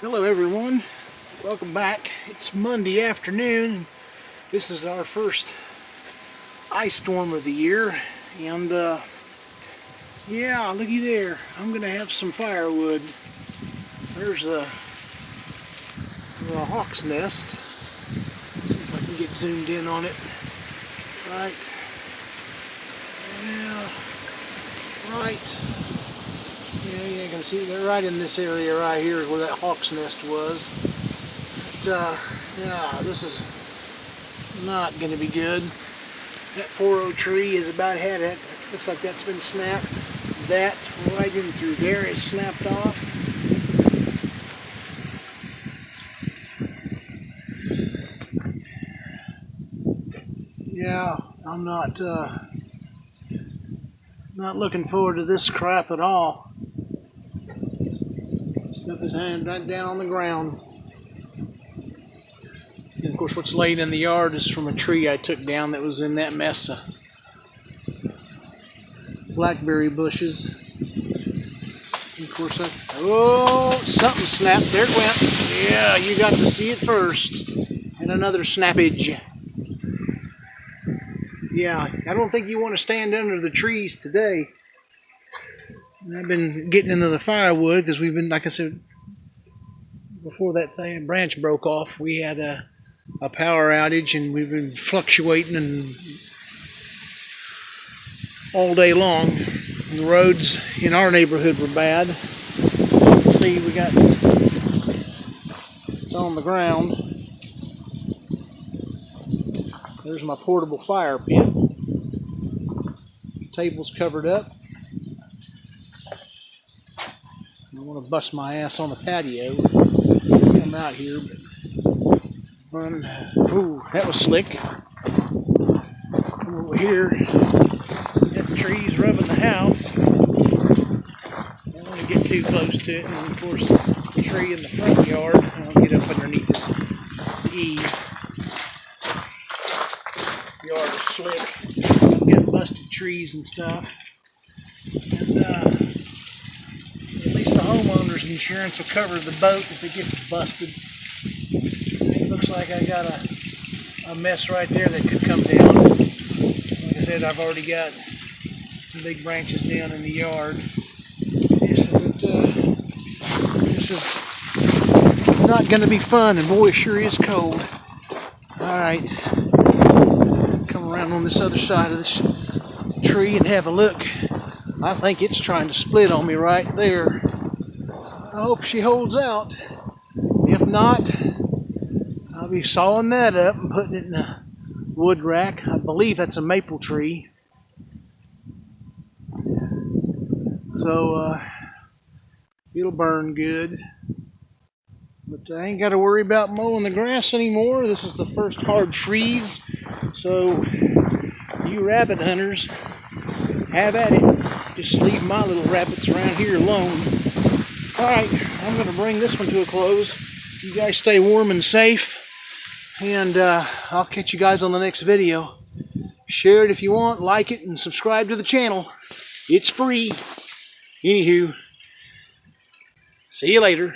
Hello everyone, welcome back. It's Monday afternoon. This is our first ice storm of the year, and yeah, looky there. I'm gonna have some firewood. There's a hawk's nest. Let's see if I can get zoomed in on it. Right. Yeah. Right. Yeah, you can see they're right in this area right here is where that hawk's nest was. But, yeah, this is not going to be good. That poor old tree is about had it. Looks like that's been snapped. That right in through there is snapped off. Yeah, I'm not looking forward to this crap at all. Stuff is hanging right down on the ground. And of course what's laid in the yard is from a tree I took down that was in that mess of blackberry bushes. And of course something snapped. There it went. Yeah, you got to see it first. And another snappage. Yeah, I don't think you want to stand under the trees today. I've been getting into the firewood because we've been, like I said, before that branch broke off, we had a power outage and we've been fluctuating and all day long. And the roads in our neighborhood were bad. See, we got it's on the ground. There's my portable fire pit. The table's covered up. I want to bust my ass on the patio. Come out here, but ooh, that was slick. Come over here. Got the trees rubbing the house. I don't want to get too close to it, and of course, the tree in the front yard. I'll get up underneath this eave. The yard is slick. I've got busted trees and stuff, and at least the homeowner's insurance will cover the boat if it gets busted. It looks like I got a mess right there that could come down. Like I said, I've already got some big branches down in the yard. This is not going to be fun, and boy, it sure is cold. Alright, come around on this other side of this tree and have a look. I think it's trying to split on me right there. I hope she holds out. If not, I'll be sawing that up and putting it in a wood rack. I believe that's a maple tree. So, it'll burn good. But I ain't got to worry about mowing the grass anymore. This is the first hard freeze. So, you rabbit hunters, have at it. Just leave my little rabbits around here alone. Alright, I'm going to bring this one to a close. You guys stay warm and safe. And I'll catch you guys on the next video. Share it if you want, like it, and subscribe to the channel. It's free. Anywho, see you later.